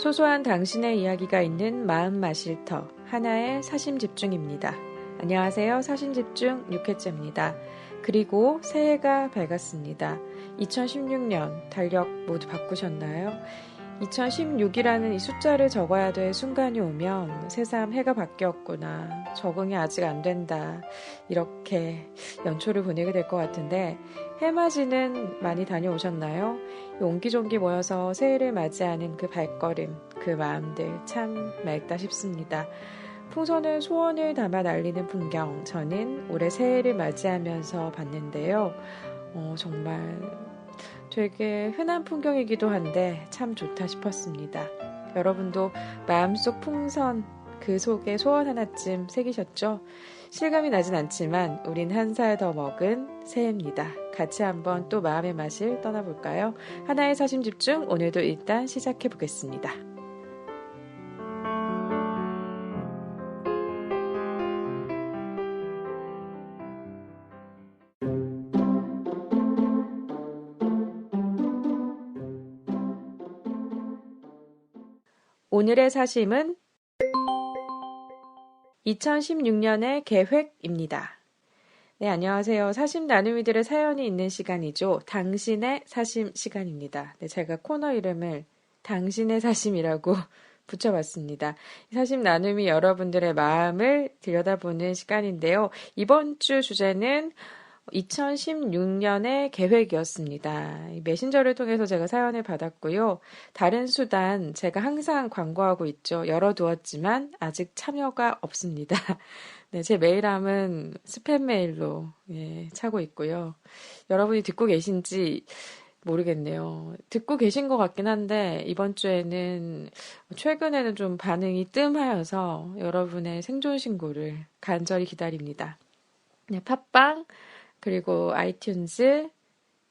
소소한 당신의 이야기가 있는 마음 마실터 하나의 사심 집중입니다. 안녕하세요. 사심 집중 6회째입니다. 그리고 새해가 밝았습니다. 2016년 달력 모두 바꾸셨나요? 2016이라는 이 숫자를 적어야 될 순간이 오면 새삼 해가 바뀌었구나. 적응이 아직 안 된다. 이렇게 연초를 보내게 될 것 같은데 해맞이는 많이 다녀오셨나요? 옹기종기 모여서 새해를 맞이하는 그 발걸음, 그 마음들 참 맑다 싶습니다. 풍선은 소원을 담아 날리는 풍경, 저는 올해 새해를 맞이하면서 봤는데요. 정말 되게 흔한 풍경이기도 한데 참 좋다 싶었습니다. 여러분도 마음속 풍선 그 속에 소원 하나쯤 새기셨죠? 실감이 나진 않지만 우린 한 살 더 먹은 새해입니다. 같이 한번 또 마음의 맛을 떠나볼까요? 하나의 사심 집중 오늘도 일단 시작해 보겠습니다. 오늘의 사심은 2016년의 계획입니다. 네, 안녕하세요. 사심 나눔이들의 사연이 있는 시간이죠. 당신의 사심 시간입니다. 네, 제가 코너 이름을 당신의 사심이라고 붙여봤습니다. 사심 나눔이 여러분들의 마음을 들여다보는 시간인데요. 이번 주 주제는 2016년의 계획이었습니다. 메신저를 통해서 제가 사연을 받았고요. 다른 수단 제가 항상 광고하고 있죠. 열어두었지만 아직 참여가 없습니다. 네, 제 메일함은 스팸 메일로 차고 있고요. 여러분이 듣고 계신지 모르겠네요. 듣고 계신 것 같긴 한데 이번 주에는 최근에는 좀 반응이 뜸하여서 여러분의 생존 신고를 간절히 기다립니다. 네, 팟빵 그리고 아이튠즈,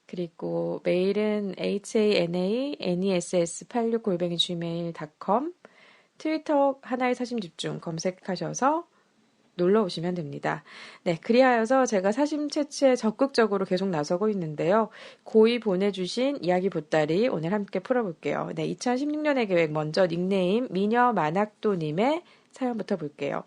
그리고 메일은 hananess86@gmail.com, 트위터 하나의 사심 집중 검색하셔서 놀러 오시면 됩니다. 네, 그리하여서 제가 사심 채취에 적극적으로 계속 나서고 있는데요. 고이 보내주신 이야기 보따리 오늘 함께 풀어볼게요. 네, 2016년의 계획 먼저 닉네임 미녀 만학도님의 사연부터 볼게요.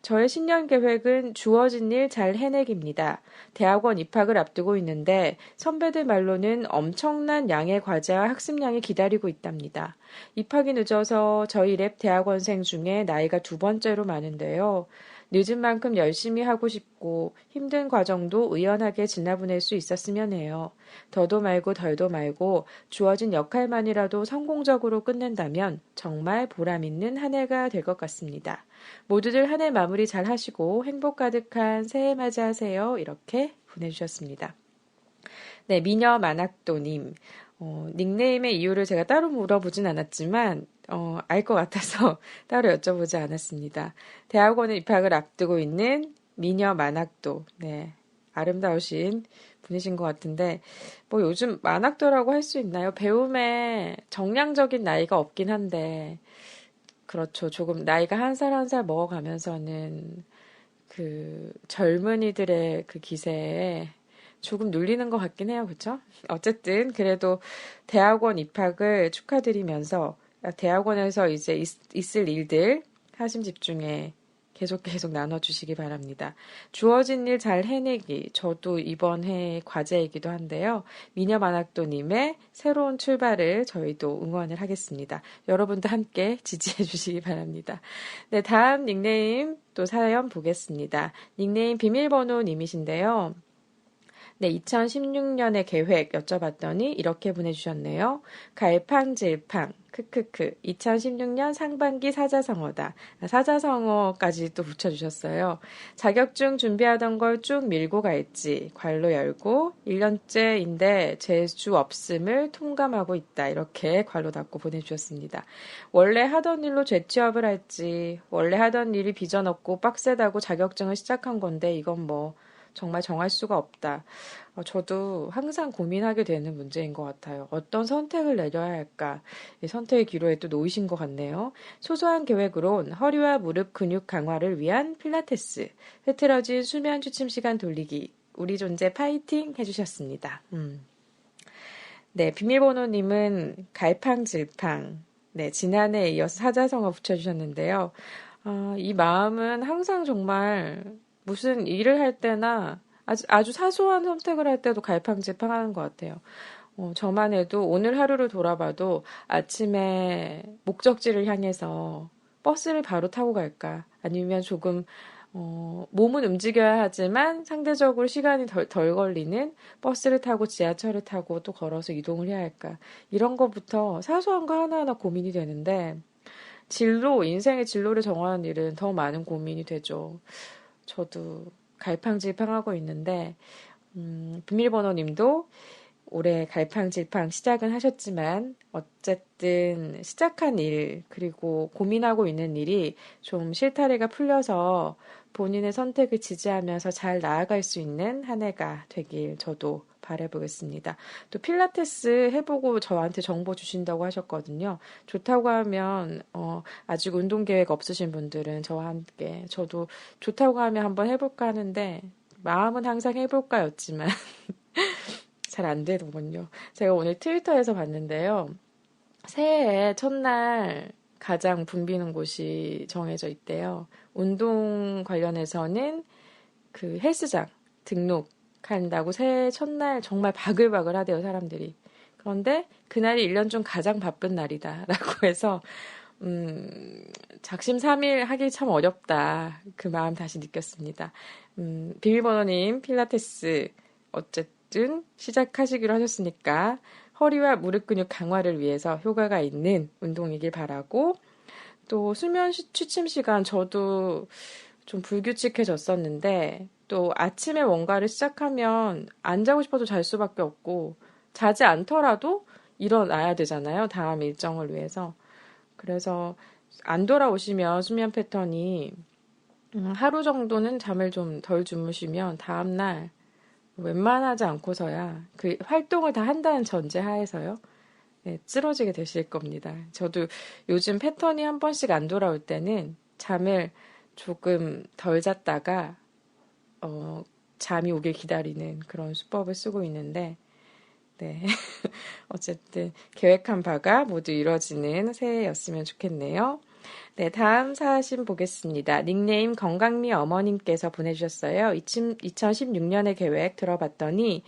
저의 신년 계획은 주어진 일 잘 해내기입니다. 대학원 입학을 앞두고 있는데 선배들 말로는 엄청난 양의 과제와 학습량이 기다리고 있답니다. 입학이 늦어서 저희 랩 대학원생 중에 나이가 두 번째로 많은데요. 늦은 만큼 열심히 하고 싶고 힘든 과정도 의연하게 지나보낼 수 있었으면 해요. 더도 말고 덜도 말고 주어진 역할만이라도 성공적으로 끝낸다면 정말 보람 있는 한 해가 될 것 같습니다. 모두들 한 해 마무리 잘 하시고 행복 가득한 새해 맞이하세요. 이렇게 보내주셨습니다. 네, 미녀 만학도님. 닉네임의 이유를 제가 따로 물어보진 않았지만 알 것 같아서 따로 여쭤보지 않았습니다. 대학원에 입학을 앞두고 있는 미녀 만학도. 네, 아름다우신 분이신 것 같은데 뭐 요즘 만학도라고 할 수 있나요? 배움에 정량적인 나이가 없긴 한데 그렇죠. 조금 나이가 한 살 한 살 먹어가면서는 그 젊은이들의 그 기세에 조금 눌리는 것 같긴 해요. 그렇죠? 어쨌든 그래도 대학원 입학을 축하드리면서 대학원에서 이제 있을 일들 사심 집중에 계속 나눠주시기 바랍니다. 주어진 일 잘 해내기. 저도 이번 해의 과제이기도 한데요. 미녀만학도님의 새로운 출발을 저희도 응원을 하겠습니다. 여러분도 함께 지지해 주시기 바랍니다. 네, 다음 닉네임 또 사연 보겠습니다. 닉네임 비밀번호님이신데요. 네, 2016년의 계획 여쭤봤더니 이렇게 보내주셨네요. 갈팡질팡, 크크크, 2016년 상반기 사자성어다. 사자성어까지 또 붙여주셨어요. 자격증 준비하던 걸 쭉 밀고 갈지, 괄호 열고, 1년째인데 재수 없음을 통감하고 있다. 이렇게 괄호 닫고 보내주셨습니다. 원래 하던 일로 재취업을 할지, 원래 하던 일이 비전 없고 빡세다고 자격증을 시작한 건데 이건 뭐 정말 정할 수가 없다. 저도 항상 고민하게 되는 문제인 것 같아요. 어떤 선택을 내려야 할까? 이 선택의 기로에 또 놓이신 것 같네요. 소소한 계획으론 허리와 무릎 근육 강화를 위한 필라테스, 흐트러진 수면 취침 시간 돌리기, 우리 존재 파이팅 해주셨습니다. 네, 비밀번호님은 갈팡질팡. 네, 지난해에 이어서 사자성어 붙여주셨는데요. 이 마음은 항상 정말 무슨 일을 할 때나 아주 사소한 선택을 할 때도 갈팡질팡하는 것 같아요. 저만 해도 오늘 하루를 돌아봐도 아침에 목적지를 향해서 버스를 바로 타고 갈까? 아니면 조금, 몸은 움직여야 하지만 상대적으로 시간이 덜 걸리는 버스를 타고 지하철을 타고 또 걸어서 이동을 해야 할까? 이런 것부터 사소한 거 하나하나 고민이 되는데, 인생의 진로를 정하는 일은 더 많은 고민이 되죠. 저도 갈팡질팡하고 있는데, 비밀번호님도 올해 갈팡질팡 시작은 하셨지만 어쨌든 시작한 일 그리고 고민하고 있는 일이 좀 실타래가 풀려서 본인의 선택을 지지하면서 잘 나아갈 수 있는 한 해가 되길 저도 바라보겠습니다. 또 필라테스 해보고 저한테 정보 주신다고 하셨거든요. 좋다고 하면 아직 운동 계획 없으신 분들은 저와 함께 저도 좋다고 하면 한번 해볼까 하는데 마음은 항상 해볼까였지만 잘 안 되더군요. 제가 오늘 트위터에서 봤는데요. 새해의 첫날 가장 붐비는 곳이 정해져 있대요. 운동 관련해서는 그 헬스장 등록한다고 새해 첫날 정말 바글바글 하대요, 사람들이. 그런데 그날이 1년 중 가장 바쁜 날이다라고 해서 작심삼일 하기 참 어렵다. 그 마음 다시 느꼈습니다. 비밀번호님 필라테스 어쨌든 시작하시기로 하셨으니까 허리와 무릎 근육 강화를 위해서 효과가 있는 운동이길 바라고 또 수면 취침 시간 저도 좀 불규칙해졌었는데 또 아침에 뭔가를 시작하면 안 자고 싶어도 잘 수밖에 없고 자지 않더라도 일어나야 되잖아요. 다음 일정을 위해서. 그래서 안 돌아오시면 수면 패턴이 하루 정도는 잠을 좀 덜 주무시면 다음날 웬만하지 않고서야 그 활동을 다 한다는 전제 하에서요. 네, 쓰러지게 되실 겁니다. 저도 요즘 패턴이 한 번씩 안 돌아올 때는 잠을 조금 덜 잤다가 잠이 오길 기다리는 그런 수법을 쓰고 있는데 네. 어쨌든 계획한 바가 모두 이루어지는 새해였으면 좋겠네요. 네, 다음 사신 보겠습니다. 닉네임 건강미 어머님께서 보내주셨어요. 2016년의 계획 들어봤더니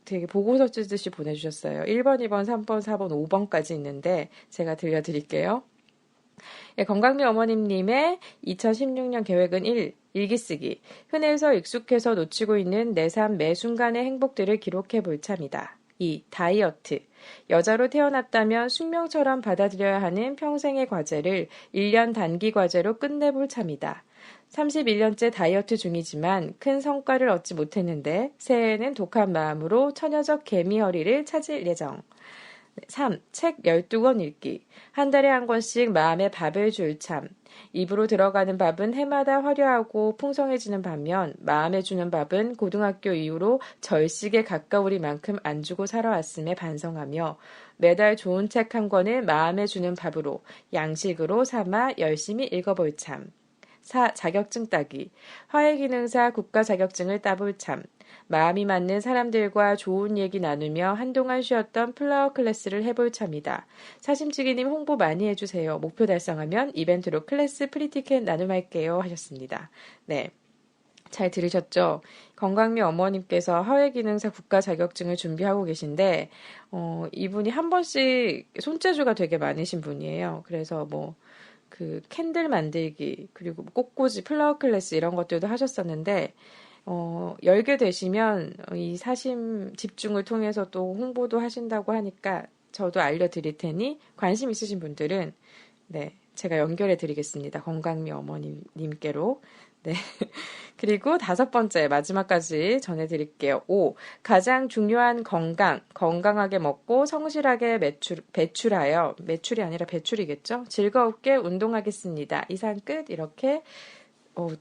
되게 보고서 쓰듯이 보내주셨어요. 1번, 2번, 3번, 4번, 5번까지 있는데 제가 들려드릴게요. 예, 건강미 어머님님의 2016년 계획은 1. 일기 쓰기. 흔해서 익숙해서 놓치고 있는 내 삶 매 순간의 행복들을 기록해 볼 참이다. 2. 다이어트. 여자로 태어났다면 숙명처럼 받아들여야 하는 평생의 과제를 1년 단기 과제로 끝내볼 참이다. 31년째 다이어트 중이지만 큰 성과를 얻지 못했는데 새해에는 독한 마음으로 처녀적 개미허리를 찾을 예정. 3. 책 12권 읽기. 한 달에 한 권씩 마음에 밥을 줄 참. 입으로 들어가는 밥은 해마다 화려하고 풍성해지는 반면 마음에 주는 밥은 고등학교 이후로 절식에 가까우리만큼 안 주고 살아왔음에 반성하며 매달 좋은 책 한 권을 마음에 주는 밥으로 양식으로 삼아 열심히 읽어볼 참. 4. 자격증 따기. 화해기능사 국가 자격증을 따볼 참. 마음이 맞는 사람들과 좋은 얘기 나누며 한동안 쉬었던 플라워 클래스를 해볼 참이다. 사심치기님 홍보 많이 해주세요. 목표 달성하면 이벤트로 클래스 프리티켓 나눔할게요 하셨습니다. 네. 잘 들으셨죠? 건강미 어머님께서 화해기능사 국가 자격증을 준비하고 계신데, 이분이 한 번씩 손재주가 되게 많으신 분이에요. 그래서 그 캔들 만들기, 그리고 꽃꽂이, 플라워 클래스 이런 것들도 하셨었는데, 열게 되시면 이 사심 집중을 통해서 또 홍보도 하신다고 하니까 저도 알려드릴 테니 관심 있으신 분들은 네, 제가 연결해 드리겠습니다. 건강미 어머님께로. 네. 그리고 5번째, 마지막까지 전해드릴게요. 5. 가장 중요한 건강하게 먹고 성실하게 배출하여, 매출이 아니라 배출이겠죠? 즐겁게 운동하겠습니다. 이상 끝. 이렇게,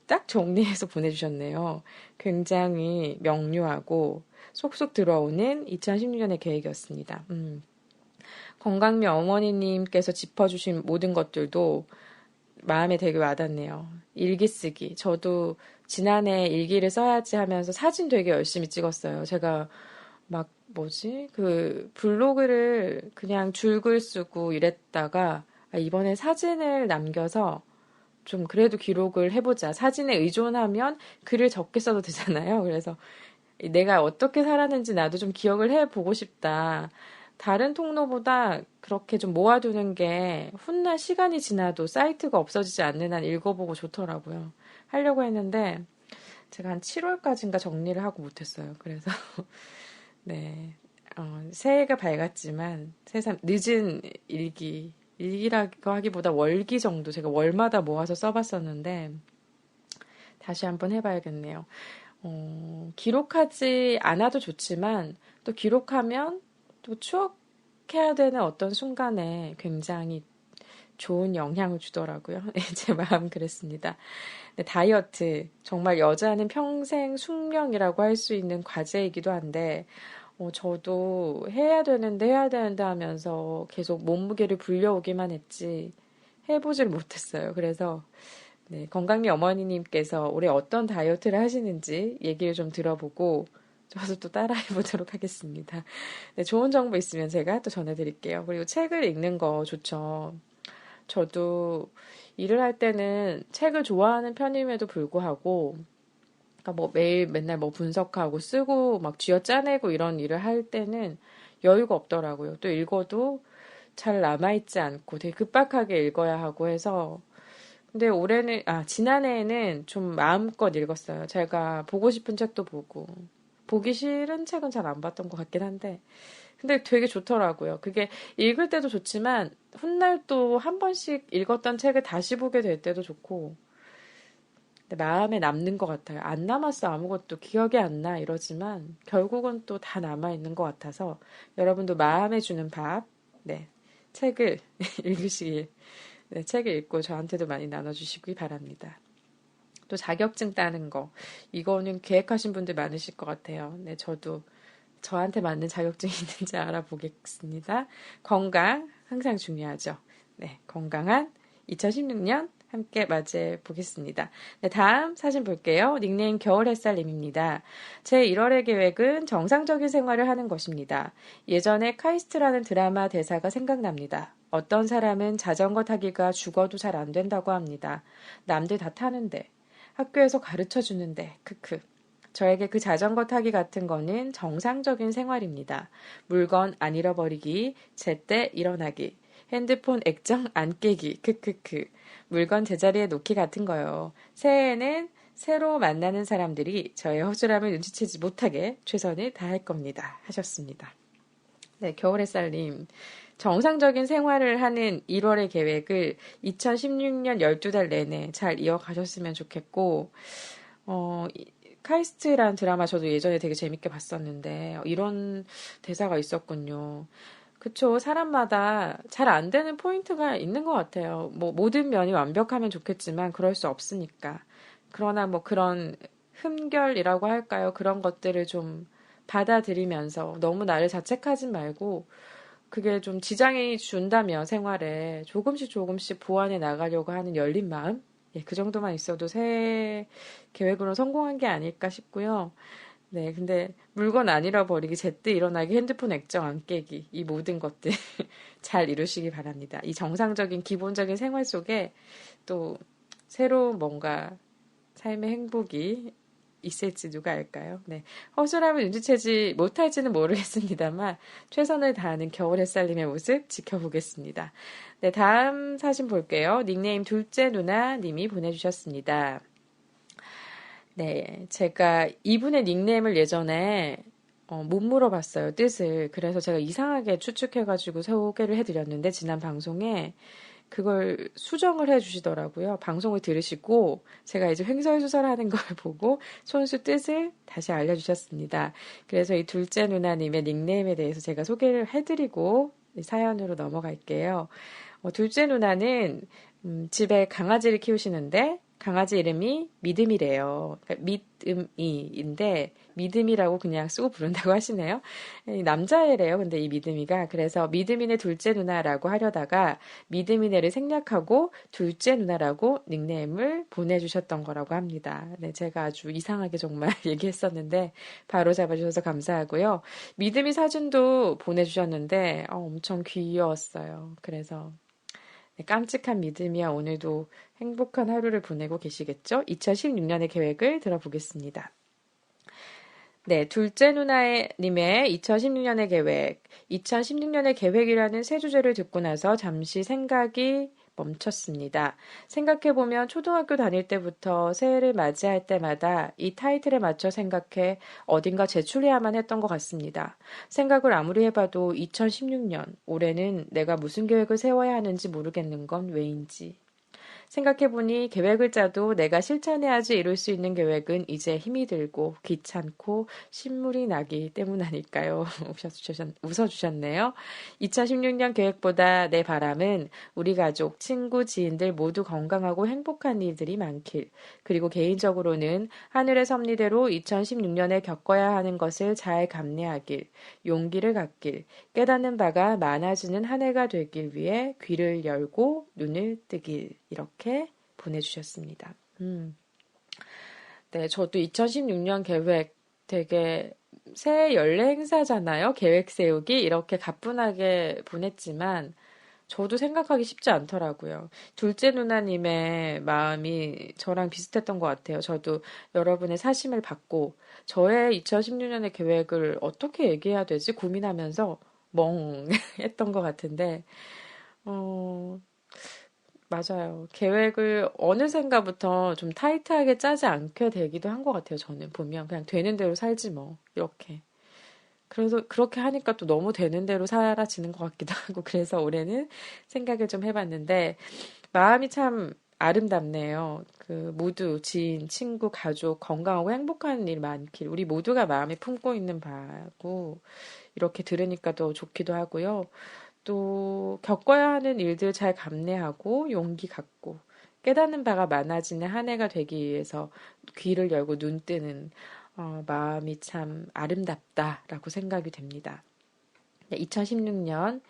딱 정리해서 보내주셨네요. 굉장히 명료하고 쏙쏙 들어오는 2016년의 계획이었습니다. 건강미 어머니님께서 짚어주신 모든 것들도 마음에 되게 와닿네요. 일기 쓰기. 저도 지난해 일기를 써야지 하면서 사진 되게 열심히 찍었어요. 제가 막 그 블로그를 그냥 줄글 쓰고 이랬다가 이번에 사진을 남겨서 좀 그래도 기록을 해보자. 사진에 의존하면 글을 적게 써도 되잖아요. 그래서 내가 어떻게 살았는지 나도 좀 기억을 해보고 싶다. 다른 통로보다 그렇게 좀 모아두는 게 훗날 시간이 지나도 사이트가 없어지지 않는 한 읽어보고 좋더라고요. 하려고 했는데 제가 한 7월까지인가 정리를 하고 못했어요. 그래서 네, 새해가 밝았지만 새삼 늦은 일기라고 하기보다 월기 정도 제가 월마다 모아서 써봤었는데 다시 한번 해봐야겠네요. 기록하지 않아도 좋지만 또 기록하면 또 추억해야 되는 어떤 순간에 굉장히 좋은 영향을 주더라고요. 제 마음 그랬습니다. 네, 다이어트 정말 여자는 평생 숙명이라고 할 수 있는 과제이기도 한데 저도 해야 되는데 하면서 계속 몸무게를 불려오기만 했지 해보질 못했어요. 그래서 네, 건강미 어머니님께서 올해 어떤 다이어트를 하시는지 얘기를 좀 들어보고 저도 또 따라해보도록 하겠습니다. 네, 좋은 정보 있으면 제가 또 전해드릴게요. 그리고 책을 읽는 거 좋죠. 저도 일을 할 때는 책을 좋아하는 편임에도 불구하고 그러니까 매일 맨날 분석하고 쓰고 막 쥐어짜내고 이런 일을 할 때는 여유가 없더라고요. 또 읽어도 잘 남아있지 않고 되게 급박하게 읽어야 하고 해서 근데 지난해에는 좀 마음껏 읽었어요. 제가 보고 싶은 책도 보고 보기 싫은 책은 잘 안 봤던 것 같긴 한데 근데 되게 좋더라고요. 그게 읽을 때도 좋지만 훗날 또 한 번씩 읽었던 책을 다시 보게 될 때도 좋고 마음에 남는 것 같아요. 안 남았어. 아무것도 기억이 안 나. 이러지만 결국은 또 다 남아있는 것 같아서 여러분도 마음에 주는 밥, 네, 책을 읽으시길, 네, 책을 읽고 저한테도 많이 나눠주시기 바랍니다. 또 자격증 따는 거, 이거는 계획하신 분들 많으실 것 같아요. 네, 저도 저한테 맞는 자격증이 있는지 알아보겠습니다. 건강 항상 중요하죠. 네, 건강한 2016년 함께 맞이해 보겠습니다. 네, 다음 사진 볼게요. 닉네임 겨울햇살님입니다. 제 1월의 계획은 정상적인 생활을 하는 것입니다. 예전에 카이스트라는 드라마 대사가 생각납니다. 어떤 사람은 자전거 타기가 죽어도 잘 안 된다고 합니다. 남들 다 타는데, 학교에서 가르쳐 주는데, 크크. 저에게 그 자전거 타기 같은 거는 정상적인 생활입니다. 물건 안 잃어버리기, 제때 일어나기, 핸드폰 액정 안 깨기, 크크크. 물건 제자리에 놓기 같은 거요. 새해에는 새로 만나는 사람들이 저의 허술함을 눈치채지 못하게 최선을 다할 겁니다. 하셨습니다. 네, 겨울햇살님. 정상적인 생활을 하는 1월의 계획을 2016년 12달 내내 잘 이어가셨으면 좋겠고, 카이스트라는 드라마 저도 예전에 되게 재밌게 봤었는데, 이런 대사가 있었군요. 그쵸. 사람마다 잘 안 되는 포인트가 있는 것 같아요. 모든 면이 완벽하면 좋겠지만, 그럴 수 없으니까. 그러나 그런 흠결이라고 할까요? 그런 것들을 좀 받아들이면서 너무 나를 자책하지 말고, 그게 좀 지장이 준다면 생활에 조금씩 보완해 나가려고 하는 열린 마음? 예, 그 정도만 있어도 새해 계획으로 성공한 게 아닐까 싶고요. 네, 근데 물건 안 잃어버리기, 제때 일어나기, 핸드폰 액정 안 깨기, 이 모든 것들 잘 이루시기 바랍니다. 이 정상적인 기본적인 생활 속에 또 새로운 뭔가 삶의 행복이 있을지 누가 알까요? 네. 허술함을 눈치채지 못할지는 모르겠습니다만 최선을 다하는 겨울 햇살님의 모습 지켜보겠습니다. 네, 다음 사진 볼게요. 닉네임 둘째 누나 님이 보내주셨습니다. 네, 제가 이분의 닉네임을 예전에 못 물어봤어요, 뜻을. 그래서 제가 이상하게 추측해가지고 소개를 해드렸는데 지난 방송에 그걸 수정을 해주시더라고요. 방송을 들으시고 제가 이제 횡설수설하는 걸 보고 손수 뜻을 다시 알려주셨습니다. 그래서 이 둘째 누나님의 닉네임에 대해서 제가 소개를 해드리고 사연으로 넘어갈게요. 둘째 누나는 집에 강아지를 키우시는데 강아지 이름이 믿음이래요. 그러니까 믿음이인데 믿음이라고 그냥 쓰고 부른다고 하시네요. 남자애래요. 근데 이 믿음이가 그래서 믿음이네 둘째 누나라고 하려다가 믿음이네를 생략하고 둘째 누나라고 닉네임을 보내주셨던 거라고 합니다. 네, 제가 아주 이상하게 정말 얘기했었는데 바로 잡아주셔서 감사하고요. 믿음이 사진도 보내주셨는데 엄청 귀여웠어요. 그래서 네, 깜찍한 믿음이야 오늘도 행복한 하루를 보내고 계시겠죠? 2016년의 계획을 들어보겠습니다. 네, 둘째 누나님의 2016년의 계획. 2016년의 계획이라는 세 주제를 듣고 나서 잠시 생각이 멈췄습니다. 생각해보면 초등학교 다닐 때부터 새해를 맞이할 때마다 이 타이틀에 맞춰 생각해 어딘가 제출해야만 했던 것 같습니다. 생각을 아무리 해봐도 2016년, 올해는 내가 무슨 계획을 세워야 하는지 모르겠는 건 왜인지. 생각해보니 계획을 짜도 내가 실천해야지 이룰 수 있는 계획은 이제 힘이 들고 귀찮고 신물이 나기 때문 아닐까요? 웃어주셨네요. 2016년 계획보다 내 바람은 우리 가족, 친구, 지인들 모두 건강하고 행복한 일들이 많길. 그리고 개인적으로는 하늘의 섭리대로 2016년에 겪어야 하는 것을 잘 감내하길, 용기를 갖길, 깨닫는 바가 많아지는 한 해가 되길 위해 귀를 열고 눈을 뜨길. 이렇게 보내주셨습니다. 네, 저도 2016년 계획 되게 새해 연례 행사잖아요. 계획 세우기 이렇게 가뿐하게 보냈지만 저도 생각하기 쉽지 않더라고요. 둘째 누나님의 마음이 저랑 비슷했던 것 같아요. 저도 여러분의 사심을 받고 저의 2016년의 계획을 어떻게 얘기해야 되지 고민하면서 멍 했던 것 같은데 어, 맞아요. 계획을 어느샌가부터 좀 타이트하게 짜지 않게 되기도 한 것 같아요. 저는 보면 그냥 되는 대로 살지 뭐 이렇게. 그래서 그렇게 하니까 또 너무 되는 대로 사라지는 것 같기도 하고 그래서 올해는 생각을 좀 해봤는데 마음이 참 아름답네요. 그 모두 지인, 친구, 가족 건강하고 행복한 일 많길 우리 모두가 마음에 품고 있는 바고 이렇게 들으니까 더 좋기도 하고요. 또 겪어야 하는 일들 잘 감내하고 용기 갖고 깨닫는 바가 많아지는 한 해가 되기 위해서 귀를 열고 눈 뜨는 마음이 참 아름답다라고 생각이 됩니다. 2016년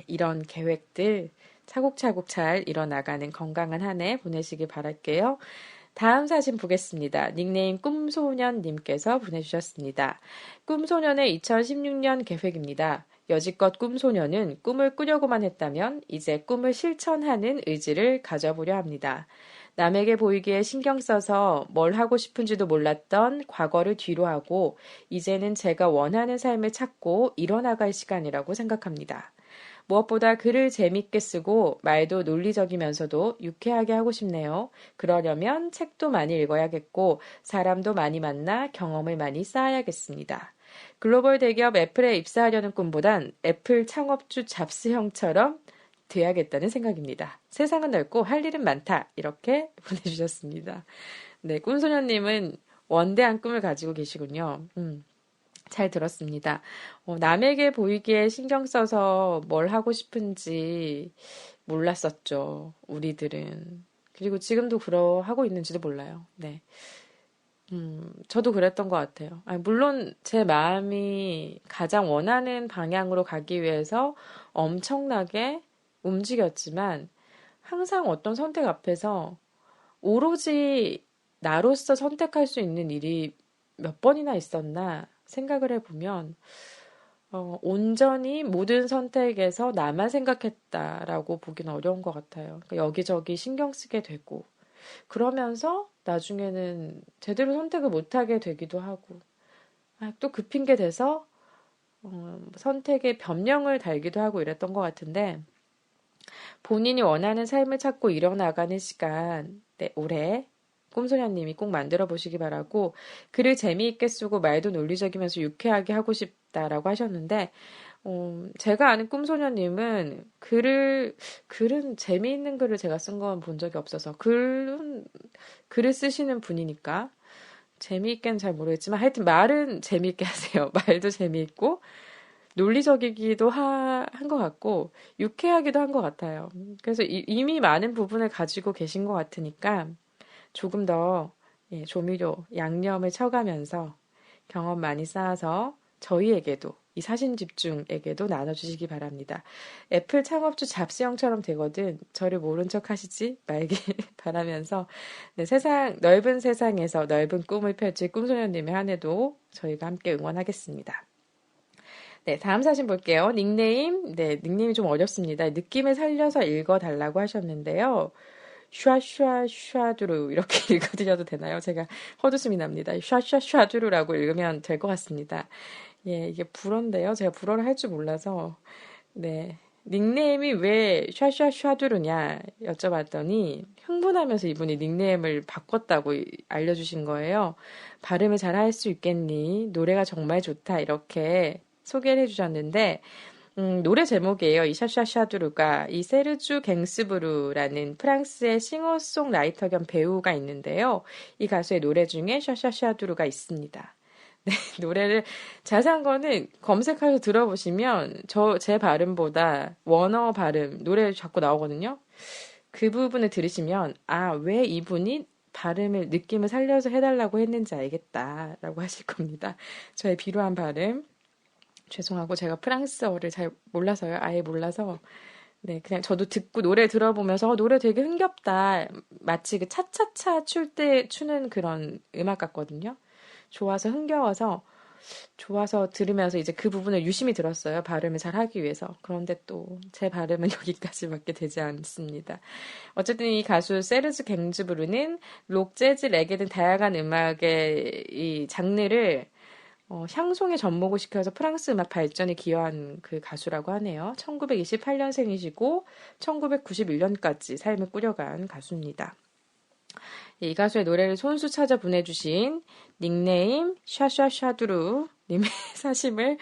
이런 계획들 차곡차곡 잘 이뤄나가는 건강한 한 해 보내시길 바랄게요. 다음 사진 보겠습니다. 닉네임 꿈소년님께서 보내주셨습니다. 꿈소년의 2016년 계획입니다. 여지껏 꿈소년은 꿈을 꾸려고만 했다면 이제 꿈을 실천하는 의지를 가져보려 합니다. 남에게 보이기에 신경 써서 뭘 하고 싶은지도 몰랐던 과거를 뒤로 하고 이제는 제가 원하는 삶을 찾고 일어나갈 시간이라고 생각합니다. 무엇보다 글을 재밌게 쓰고 말도 논리적이면서도 유쾌하게 하고 싶네요. 그러려면 책도 많이 읽어야겠고 사람도 많이 만나 경험을 많이 쌓아야겠습니다. 글로벌 대기업 애플에 입사하려는 꿈보단 애플 창업주 잡스 형처럼 돼야겠다는 생각입니다. 세상은 넓고 할 일은 많다. 이렇게 보내주셨습니다. 네, 꿈소녀님은 원대한 꿈을 가지고 계시군요. 잘 들었습니다. 남에게 보이기에 신경 써서 뭘 하고 싶은지 몰랐었죠. 우리들은. 그리고 지금도 하고 있는지도 몰라요. 네. 저도 그랬던 것 같아요. 아니, 물론 제 마음이 가장 원하는 방향으로 가기 위해서 엄청나게 움직였지만 항상 어떤 선택 앞에서 오로지 나로서 선택할 수 있는 일이 몇 번이나 있었나 생각을 해보면 온전히 모든 선택에서 나만 생각했다라고 보기는 어려운 것 같아요. 그러니까 여기저기 신경 쓰게 되고 그러면서 나중에는 제대로 선택을 못하게 되기도 하고 또 그 핑계 대서 선택에 변명을 달기도 하고 이랬던 것 같은데 본인이 원하는 삶을 찾고 일어나가는 시간 네, 올해 꿈소녀님이 꼭 만들어 보시기 바라고 글을 재미있게 쓰고 말도 논리적이면서 유쾌하게 하고 싶다라고 하셨는데 제가 아는 꿈소녀님은 글은 재미있는 글을 제가 쓴 건 본 적이 없어서 글을 쓰시는 분이니까 재미있게는 잘 모르겠지만 하여튼 말은 재미있게 하세요. 말도 재미있고 논리적이기도 한 것 같고 유쾌하기도 한 것 같아요. 그래서 이미 많은 부분을 가지고 계신 것 같으니까 조금 더 조미료, 양념을 쳐가면서 경험 많이 쌓아서 저희에게도 이 사진 집중에게도 나눠주시기 바랍니다. 애플 창업주 잡스 형처럼 되거든 저를 모른 척 하시지 말길 바라면서 네, 넓은 세상에서 넓은 꿈을 펼칠 꿈소년님의 한 해도 저희가 함께 응원하겠습니다. 네, 다음 사진 볼게요. 닉네임이 좀 어렵습니다. 느낌을 살려서 읽어달라고 하셨는데요. 슈아슈아슈아두루 이렇게 읽어드려도 되나요? 제가 헛웃음이 납니다. 슈아슈아슈아두루라고 읽으면 될 것 같습니다. 예, 이게 불어인데요. 제가 불어를 할 줄 몰라서 네. 닉네임이 왜 샤샤샤두루냐 여쭤봤더니 흥분하면서 이분이 닉네임을 바꿨다고 알려주신 거예요. 발음을 잘 할 수 있겠니? 노래가 정말 좋다. 이렇게 소개를 해주셨는데 노래 제목이에요. 이 샤샤샤두루가 이 세르주 갱스부르라는 프랑스의 싱어송라이터 겸 배우가 있는데요. 이 가수의 노래 중에 샤샤샤두루가 있습니다. 네, 노래를 자세한 거는 검색해서 들어보시면 제 발음보다 원어 발음 노래 자꾸 나오거든요. 그 부분을 들으시면 왜 이분이 발음을 느낌을 살려서 해달라고 했는지 알겠다라고 하실 겁니다. 저의 비루한 발음 죄송하고 제가 프랑스어를 잘 몰라서요. 아예 몰라서 네, 그냥 저도 듣고 노래 들어보면서 노래 되게 흥겹다. 마치 그 차차차 출 때 추는 그런 음악 같거든요. 좋아서 들으면서 이제 그 부분을 유심히 들었어요. 발음을 잘 하기 위해서. 그런데 또 제 발음은 여기까지밖에 되지 않습니다. 어쨌든 이 가수 세르즈 갱즈부르는 록, 재즈, 레게 등 다양한 음악의 이 장르를 향송에 접목을 시켜서 프랑스 음악 발전에 기여한 그 가수라고 하네요. 1928년생이시고 1991년까지 삶을 꾸려간 가수입니다. 이 가수의 노래를 손수 찾아 보내주신 닉네임 샤샤샤두루 님의 사심을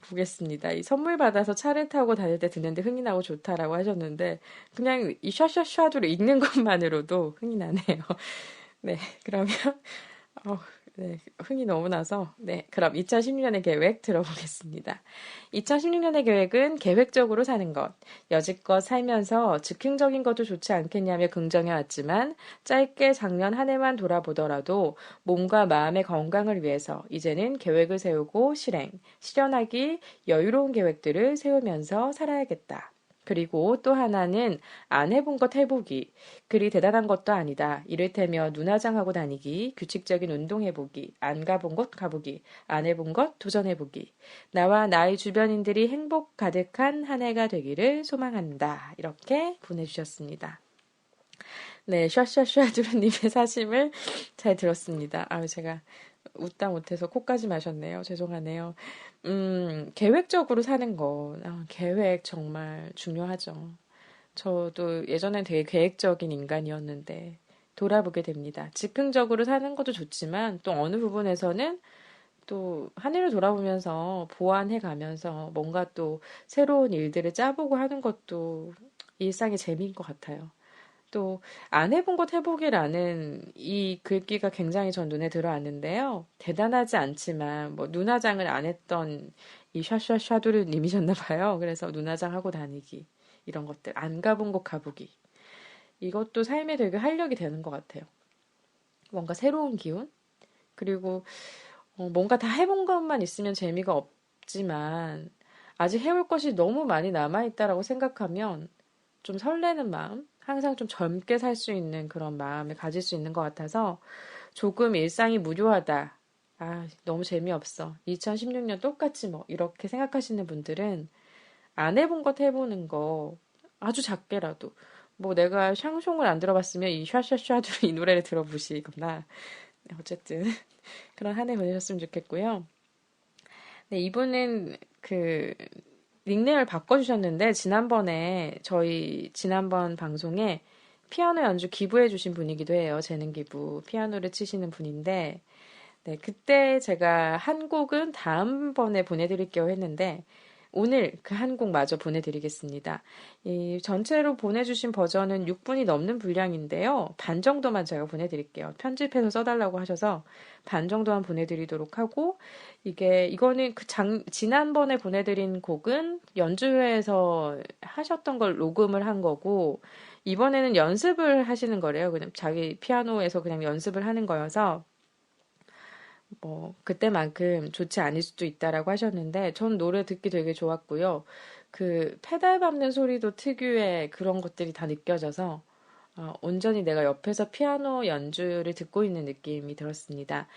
보겠습니다. 이 선물 받아서 차를 타고 다닐 때 듣는데 흥이 나고 좋다라고 하셨는데 그냥 이 샤샤샤두루 읽는 것만으로도 흥이 나네요. 네, 그러면 네, 흥이 너무 나서 그럼 2016년의 계획 들어보겠습니다. 2016년의 계획은 계획적으로 사는 것. 여지껏 살면서 즉흥적인 것도 좋지 않겠냐며 긍정해왔지만 짧게 작년 한 해만 돌아보더라도 몸과 마음의 건강을 위해서 이제는 계획을 세우고 실현하기 여유로운 계획들을 세우면서 살아야겠다. 그리고 또 하나는 안 해본 것 해보기. 그리 대단한 것도 아니다. 이를테면 눈화장하고 다니기, 규칙적인 운동해보기, 안 가본 곳 가보기, 안 해본 것 도전해보기. 나와 나의 주변인들이 행복 가득한 한 해가 되기를 소망한다. 이렇게 보내주셨습니다. 네, 샤샤샤두루님의 사심을 잘 들었습니다. 제가 웃다 못해서 코까지 마셨네요. 죄송하네요. 계획적으로 사는 것. 계획 정말 중요하죠. 저도 예전엔 되게 계획적인 인간이었는데 돌아보게 됩니다. 즉흥적으로 사는 것도 좋지만 또 어느 부분에서는 또 한 해를 돌아보면서 보완해 가면서 뭔가 또 새로운 일들을 짜보고 하는 것도 일상의 재미인 것 같아요. 또 안 해본 것 해보기라는 이 글귀가 굉장히 전 눈에 들어왔는데요. 대단하지 않지만 뭐 눈화장을 안 했던 이 샤샤샤두르 님이셨나 봐요. 그래서 눈화장 하고 다니기 이런 것들 안 가본 곳 가보기 이것도 삶에 되게 활력이 되는 것 같아요. 뭔가 새로운 기운 그리고 뭔가 다 해본 것만 있으면 재미가 없지만 아직 해볼 것이 너무 많이 남아있다라고 생각하면 좀 설레는 마음 항상 좀 젊게 살 수 있는 그런 마음을 가질 수 있는 것 같아서 조금 일상이 무료하다. 너무 재미없어. 2016년 똑같이 뭐 이렇게 생각하시는 분들은 안 해본 것 해보는 거 아주 작게라도 뭐 내가 샹송을 안 들어봤으면 이 샤샤샤도 이 노래를 들어보시거나 어쨌든 그런 한 해 보내셨으면 좋겠고요. 네, 이분은 닉네임을 바꿔주셨는데 지난번 방송에 피아노 연주 기부해주신 분이기도 해요. 재능 기부 피아노를 치시는 분인데 네, 그때 제가 한 곡은 다음번에 보내드릴게요 했는데 오늘 그 한 곡 마저 보내드리겠습니다. 이 전체로 보내주신 버전은 6분이 넘는 분량인데요. 반 정도만 제가 보내드릴게요. 편집해서 써달라고 하셔서 반 정도만 보내드리도록 하고 이거는 지난번에 보내드린 곡은 연주회에서 하셨던 걸 녹음을 한 거고 이번에는 연습을 하시는 거래요. 그냥 자기 피아노에서 그냥 연습을 하는 거여서 뭐 그때만큼 좋지 않을 수도 있다라고 하셨는데 전 노래 듣기 되게 좋았고요. 그 페달 밟는 소리도 특유의 그런 것들이 다 느껴져서 온전히 내가 옆에서 피아노 연주를 듣고 있는 느낌이 들었습니다.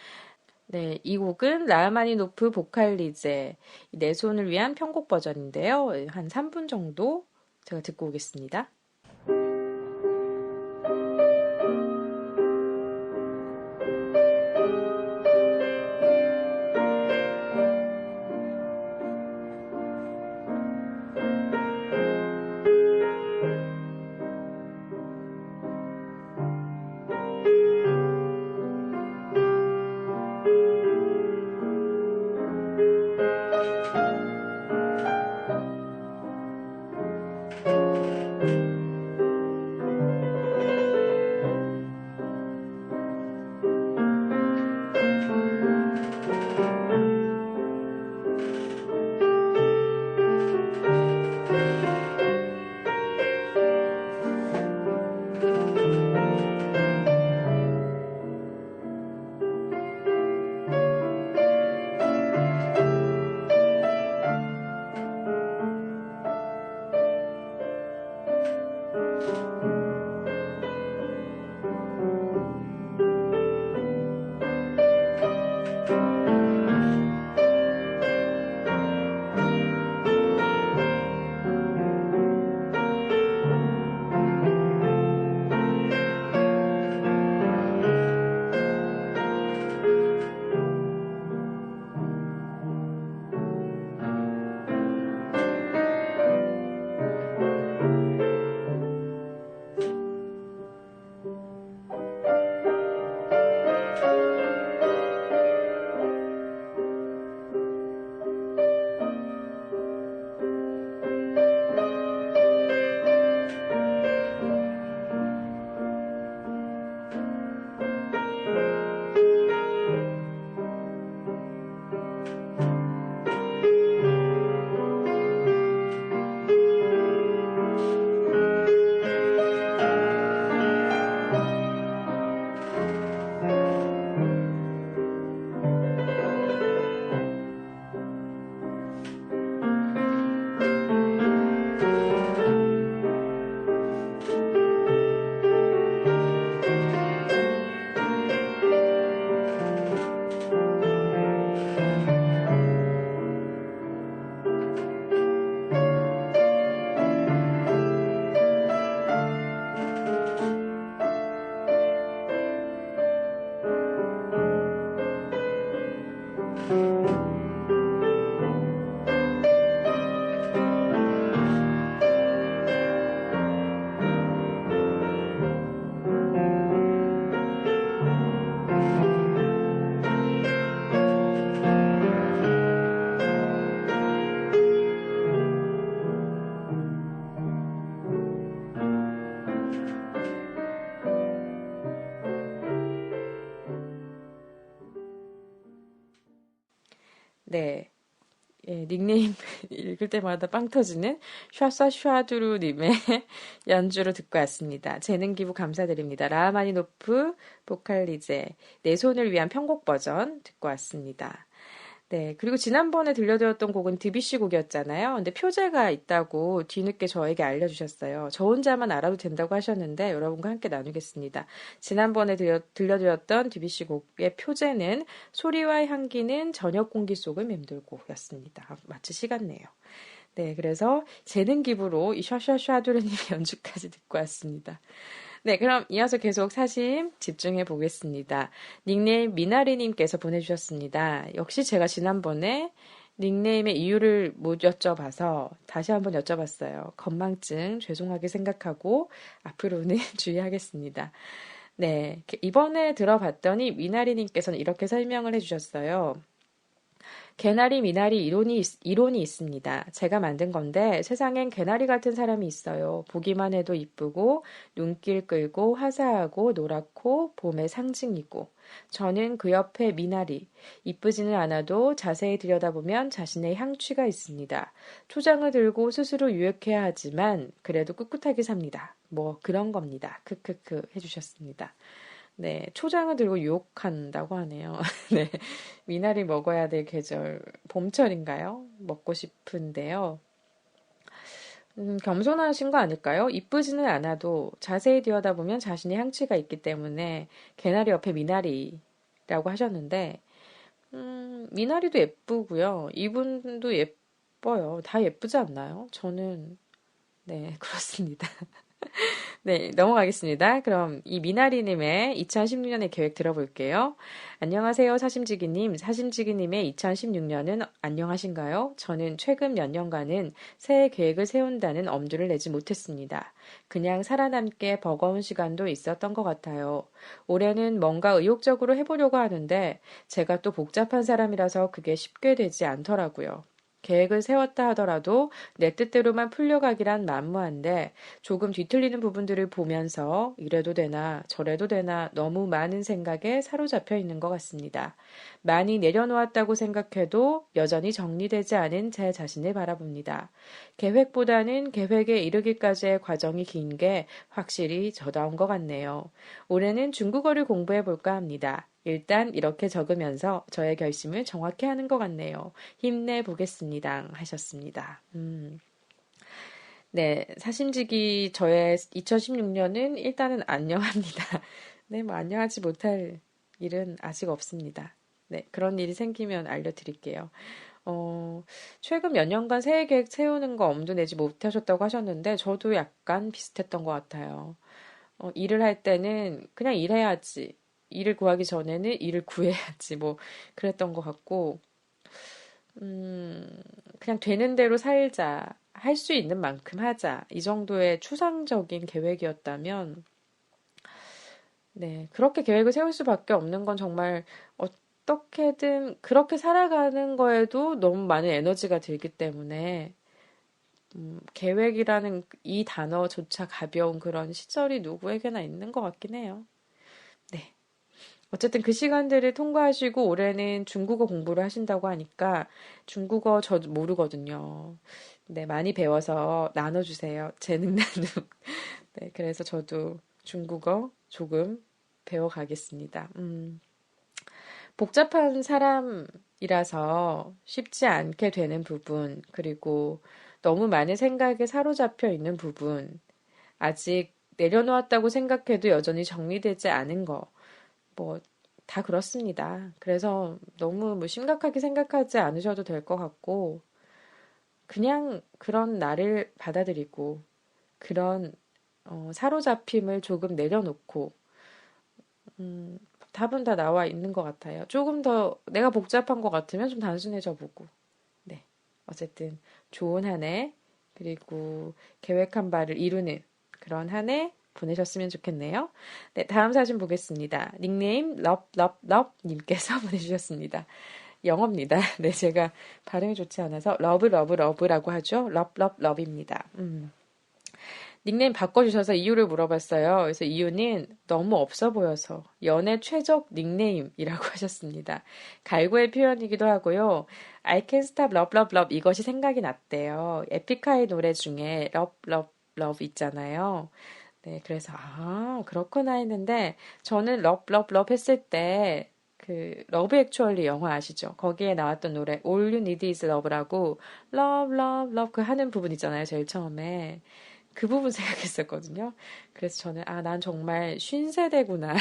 네, 이 곡은 라흐마니노프 보칼리제 내 손을 위한 편곡 버전인데요. 한 3분 정도 제가 듣고 오겠습니다. 네. 예, 닉네임 읽을 때마다 빵 터지는 샤샤샤두루님의 연주로 듣고 왔습니다. 재능 기부 감사드립니다. 라흐마니노프 보칼리제 내 손을 위한 편곡 버전 듣고 왔습니다. 네, 그리고 지난번에 들려드렸던 곡은 드뷔시 곡이었잖아요. 근데 표제가 있다고 뒤늦게 저에게 알려주셨어요. 저 혼자만 알아도 된다고 하셨는데 여러분과 함께 나누겠습니다. 지난번에 들려드렸던 드뷔시 곡의 표제는 소리와 향기는 저녁 공기 속을 맴돌고 였습니다. 마치 시 같네요. 네, 그래서 재능 기부로 이 샤샤샤두르님의 연주까지 듣고 왔습니다. 네, 그럼 이어서 계속 사심 집중해 보겠습니다. 닉네임 미나리님께서 보내주셨습니다. 역시 제가 지난번에 닉네임의 이유를 못 여쭤봐서 다시 한번 여쭤봤어요. 건망증 죄송하게 생각하고 앞으로는 주의하겠습니다. 네, 이번에 들어봤더니 미나리님께서는 이렇게 설명을 해주셨어요. 개나리 미나리 이론이 있습니다. 제가 만든 건데 세상엔 개나리 같은 사람이 있어요. 보기만 해도 이쁘고 눈길 끌고 화사하고 노랗고 봄의 상징이고 저는 그 옆에 미나리. 이쁘지는 않아도 자세히 들여다보면 자신의 향취가 있습니다. 초장을 들고 스스로 유혹해야 하지만 그래도 꿋꿋하게 삽니다. 뭐 그런 겁니다. 크크크 해주셨습니다. 네, 초장을 들고 유혹한다고 하네요. 네, 미나리 먹어야 될 계절, 봄철인가요? 먹고 싶은데요. 겸손하신 거 아닐까요? 이쁘지는 않아도 자세히 들여다보면 자신의 향취가 있기 때문에 개나리 옆에 미나리라고 하셨는데, 미나리도 예쁘고요. 이분도 예뻐요. 다 예쁘지 않나요? 저는, 네, 그렇습니다. 네, 넘어가겠습니다. 그럼 이 미나리님의 2016년의 계획 들어볼게요. 안녕하세요, 사심지기님. 사심지기님의 2016년은 안녕하신가요? 저는 최근 몇 년간은 새해 계획을 세운다는 엄두를 내지 못했습니다. 그냥 살아남기에 버거운 시간도 있었던 것 같아요. 올해는 뭔가 의욕적으로 해보려고 하는데 제가 또 복잡한 사람이라서 그게 쉽게 되지 않더라고요. 계획을 세웠다 하더라도 내 뜻대로만 풀려가기란 만무한데 조금 뒤틀리는 부분들을 보면서 이래도 되나 저래도 되나 너무 많은 생각에 사로잡혀 있는 것 같습니다. 많이 내려놓았다고 생각해도 여전히 정리되지 않은 제 자신을 바라봅니다. 계획보다는 계획에 이르기까지의 과정이 긴 게 확실히 저다운 것 같네요. 올해는 중국어를 공부해 볼까 합니다. 일단 이렇게 적으면서 저의 결심을 정확히 하는 것 같네요. 힘내보겠습니다. 하셨습니다. 네, 사심지기 저의 2016년은 일단은 안녕합니다. 네, 뭐 안녕하지 못할 일은 아직 없습니다. 네, 그런 일이 생기면 알려드릴게요. 최근 몇 년간 새해 계획 세우는 거 엄두 내지 못하셨다고 하셨는데 저도 약간 비슷했던 것 같아요. 일을 할 때는 그냥 일해야지. 일을 구하기 전에는 일을 구해야지. 뭐, 그랬던 것 같고, 그냥 되는 대로 살자. 할 수 있는 만큼 하자. 이 정도의 추상적인 계획이었다면, 네, 그렇게 계획을 세울 수밖에 없는 건 정말 어떻게든 그렇게 살아가는 거에도 너무 많은 에너지가 들기 때문에, 계획이라는 이 단어조차 가벼운 그런 시절이 누구에게나 있는 것 같긴 해요. 네. 어쨌든 그 시간들을 통과하시고 올해는 중국어 공부를 하신다고 하니까 중국어 저도 모르거든요. 네, 많이 배워서 나눠주세요. 재능 나눔. 네, 그래서 저도 중국어 조금 배워가겠습니다. 복잡한 사람이라서 쉽지 않게 되는 부분, 그리고 너무 많은 생각에 사로잡혀 있는 부분, 아직 내려놓았다고 생각해도 여전히 정리되지 않은 거, 뭐, 다 그렇습니다. 그래서 너무 뭐 심각하게 생각하지 않으셔도 될 것 같고, 그냥 그런 나를 받아들이고, 그런, 사로잡힘을 조금 내려놓고, 답은 다 나와 있는 것 같아요. 조금 더 내가 복잡한 것 같으면 좀 단순해져 보고, 네. 어쨌든 좋은 한 해, 그리고 계획한 바를 이루는 그런 한 해 보내셨으면 좋겠네요. 네, 다음 사진 보겠습니다. 닉네임 럽럽럽님께서 보내주셨습니다. 영어입니다. 네, 제가 발음이 좋지 않아서 러브라고 하죠. 럽럽럽입니다. 닉네임 바꿔주셔서 이유를 물어봤어요. 그래서 이유는 너무 없어 보여서 연애 최적 닉네임이라고 하셨습니다. 갈구의 표현이기도 하고요. I can't stop love love love 이것이 생각이 났대요. 에픽하이 노래 중에 love love love 있잖아요. 네, 그래서 그렇구나 했는데 저는 love love love 했을 때 그 러브 액츄얼리 영화 아시죠? 거기에 나왔던 노래 All You Need Is Love라고 love love love 그 하는 부분 있잖아요. 제일 처음에. 그 부분 생각했었거든요. 그래서 저는, 난 정말 쉰 세대구나.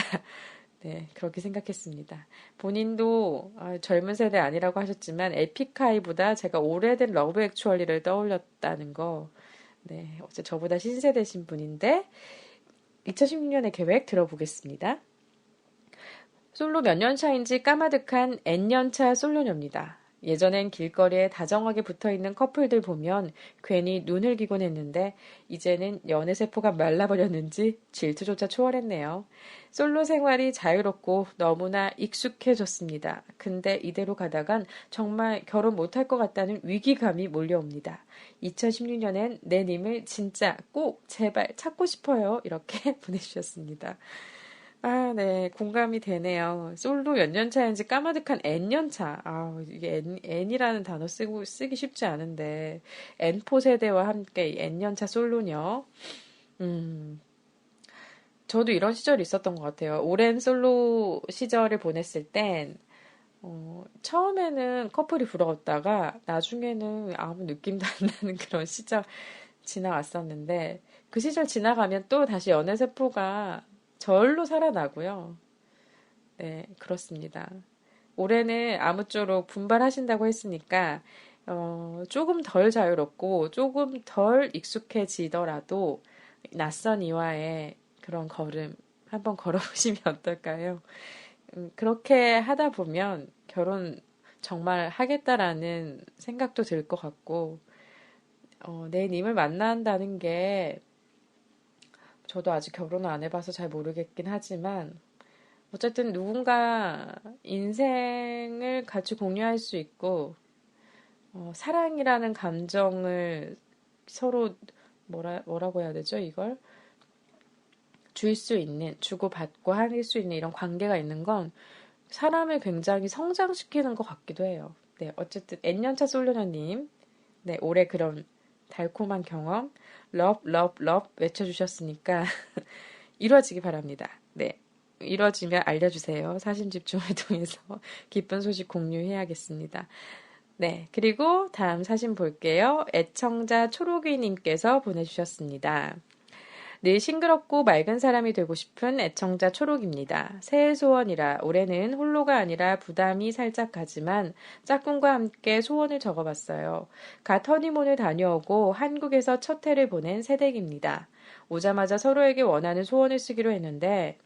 네, 그렇게 생각했습니다. 본인도 젊은 세대 아니라고 하셨지만, 에픽하이보다 제가 오래된 러브 액츄얼리를 떠올렸다는 거, 네, 어째 저보다 신세대신 분인데, 2016년의 계획 들어보겠습니다. 솔로 몇 년 차인지 까마득한 N년차 솔로녀입니다. 예전엔 길거리에 다정하게 붙어있는 커플들 보면 괜히 눈을 기곤 했는데 이제는 연애세포가 말라버렸는지 질투조차 초월했네요. 솔로 생활이 자유롭고 너무나 익숙해졌습니다. 근데 이대로 가다간 정말 결혼 못할 것 같다는 위기감이 몰려옵니다. 2016년엔 내 님을 진짜 꼭 제발 찾고 싶어요. 이렇게 보내주셨습니다. 아, 네, 공감이 되네요. 솔로 몇 년 차인지 까마득한 N년 차. 아, 이게 N이라는 단어 쓰기 쉽지 않은데, N포 세대와 함께 N년 차 솔로녀. 음, 저도 이런 시절이 있었던 것 같아요. 오랜 솔로 시절을 보냈을 땐, 처음에는 커플이 부러웠다가, 나중에는 아무 느낌도 안 나는 그런 시절 지나갔었는데, 그 시절 지나가면 또 다시 연애세포가 저절로 살아나고요. 네, 그렇습니다. 올해는 아무쪼록 분발하신다고 했으니까, 조금 덜 자유롭고 조금 덜 익숙해지더라도 낯선 이와의 그런 걸음 한번 걸어보시면 어떨까요? 그렇게 하다 보면 결혼 정말 하겠다라는 생각도 들 것 같고, 내 님을 만난다는 게 저도 아직 결혼을 안 해봐서 잘 모르겠긴 하지만, 어쨌든 누군가 인생을 같이 공유할 수 있고, 사랑이라는 감정을 서로 뭐라고 해야 되죠, 이걸? 줄 수 있는, 주고받고 할 수 있는 이런 관계가 있는 건 사람을 굉장히 성장시키는 것 같기도 해요. 네, 어쨌든 N년차 솔로녀님, 네, 올해 그런 달콤한 경험, 러브 외쳐주셨으니까 이루어지기 바랍니다. 네. 이루어지면 알려주세요. 사심 집중을 통해서 기쁜 소식 공유해야겠습니다. 네. 그리고 다음 사진 볼게요. 애청자 초록이님께서 보내주셨습니다. 늘 싱그럽고 맑은 사람이 되고 싶은 애청자 초록입니다. 새해 소원이라 올해는 홀로가 아니라 부담이 살짝 가지만 짝꿍과 함께 소원을 적어봤어요. 갓 허니문을 다녀오고 한국에서 첫 해를 보낸 새댁입니다. 오자마자 서로에게 원하는 소원을 쓰기로 했는데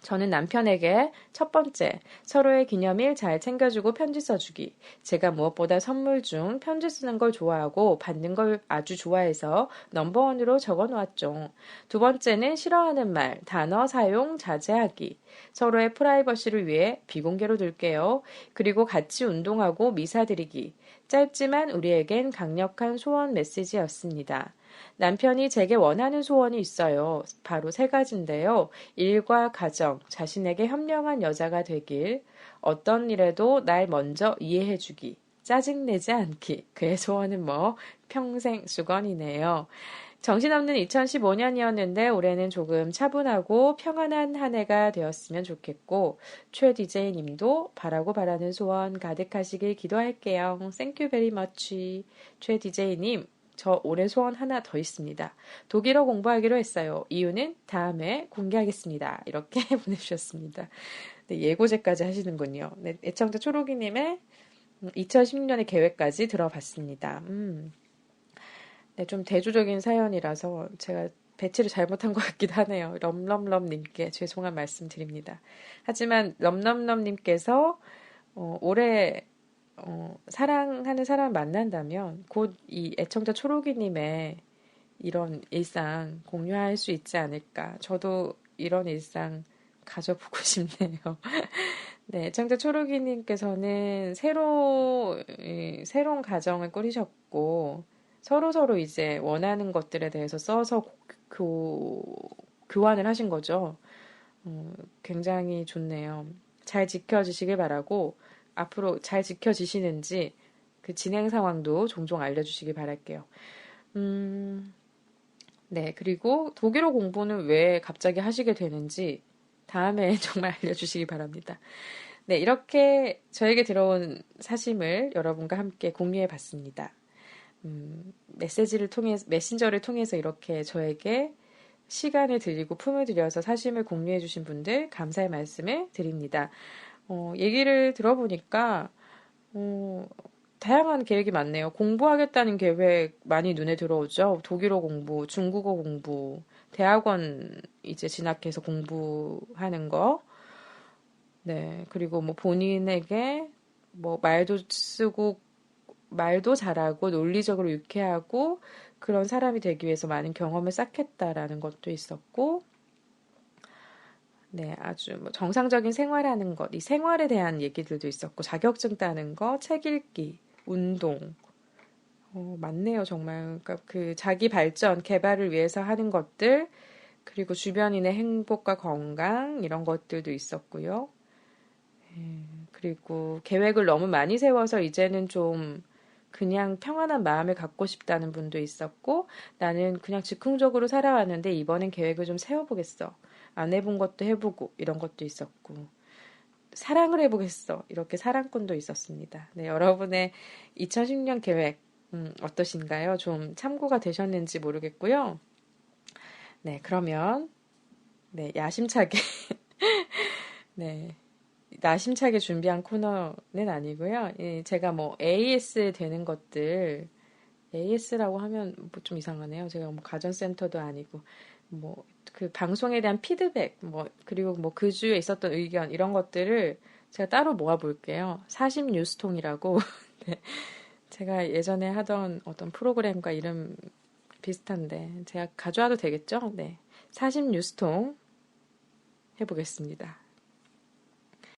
저는 남편에게 첫 번째, 서로의 기념일 잘 챙겨주고 편지 써주기. 제가 무엇보다 선물 중 편지 쓰는 걸 좋아하고 받는 걸 아주 좋아해서 넘버원으로 적어 놓았죠. 두 번째는 싫어하는 말, 단어 사용 자제하기. 서로의 프라이버시를 위해 비공개로 둘게요. 그리고 같이 운동하고 미사 드리기. 짧지만 우리에겐 강력한 소원 메시지였습니다. 남편이 제게 원하는 소원이 있어요. 바로 세 가지인데요. 일과 가정, 자신에게 현명한 여자가 되길, 어떤 일에도 날 먼저 이해해주기, 짜증내지 않기. 그의 소원은 뭐 평생 수건이네요. 정신없는 2015년이었는데 올해는 조금 차분하고 평안한 한 해가 되었으면 좋겠고 최 DJ님도 바라는 소원 가득하시길 기도할게요. Thank you very much. 최 DJ님, 저 올해 소원 하나 더 있습니다. 독일어 공부하기로 했어요. 이유는 다음에 공개하겠습니다. 이렇게 보내주셨습니다. 네, 예고제까지 하시는군요. 네, 애청자 초록이님의 2016년의 계획까지 들어봤습니다. 네, 좀 대조적인 사연이라서 제가 배치를 잘못한 것 같기도 하네요. 럼럼럼님께 죄송한 말씀 드립니다. 하지만 럼럼럼님께서 올해 사랑하는 사람 만난다면 곧 이 애청자 초록이님의 이런 일상 공유할 수 있지 않을까. 저도 이런 일상 가져보고 싶네요. 네, 애청자 초록이님께서는 새로운 가정을 꾸리셨고, 서로서로 이제 원하는 것들에 대해서 써서 교환을 하신 거죠. 굉장히 좋네요. 잘 지켜지시길 바라고, 앞으로 잘 지켜지시는지 그 진행 상황도 종종 알려주시길 바랄게요. 네, 그리고 독일어 공부는 왜 갑자기 하시게 되는지 다음에 정말 알려주시기 바랍니다. 네, 이렇게 저에게 들어온 사심을 여러분과 함께 공유해 봤습니다. 메신저를 통해서 이렇게 저에게 시간을 들이고 품을 들여서 사심을 공유해 주신 분들 감사의 말씀을 드립니다. 얘기를 들어보니까, 다양한 계획이 많네요. 공부하겠다는 계획 많이 눈에 들어오죠. 독일어 공부, 중국어 공부, 대학원 이제 진학해서 공부하는 거. 네. 그리고 뭐 본인에게 뭐 말도 쓰고 말도 잘하고 논리적으로 유쾌하고 그런 사람이 되기 위해서 많은 경험을 쌓겠다라는 것도 있었고, 네, 아주 뭐 정상적인 생활하는 것, 이 생활에 대한 얘기들도 있었고, 자격증 따는 거, 책 읽기, 운동, 많네요, 정말. 그러니까 그 자기 발전, 개발을 위해서 하는 것들, 그리고 주변인의 행복과 건강, 이런 것들도 있었고요. 그리고 계획을 너무 많이 세워서 이제는 좀 그냥 평안한 마음을 갖고 싶다는 분도 있었고, 나는 그냥 즉흥적으로 살아왔는데 이번엔 계획을 좀 세워보겠어. 안 해본 것도 해보고 이런 것도 있었고, 사랑을 해보겠어. 이렇게 사랑꾼도 있었습니다. 네, 여러분의 2016년 계획 어떠신가요? 좀 참고가 되셨는지 모르겠고요. 네, 그러면 네, 야심차게 네, 야심차게 준비한 코너는 아니고요. 예, 제가 뭐 AS 되는 것들 AS라고 하면 뭐 좀 이상하네요. 제가 뭐 가전센터도 아니고 뭐 그 방송에 대한 피드백 뭐 그리고 뭐 그 주에 있었던 의견 이런 것들을 제가 따로 모아 볼게요. 사심 뉴스통이라고 네, 제가 예전에 하던 어떤 프로그램과 이름 비슷한데 제가 가져와도 되겠죠? 네. 사심 뉴스통 해보겠습니다.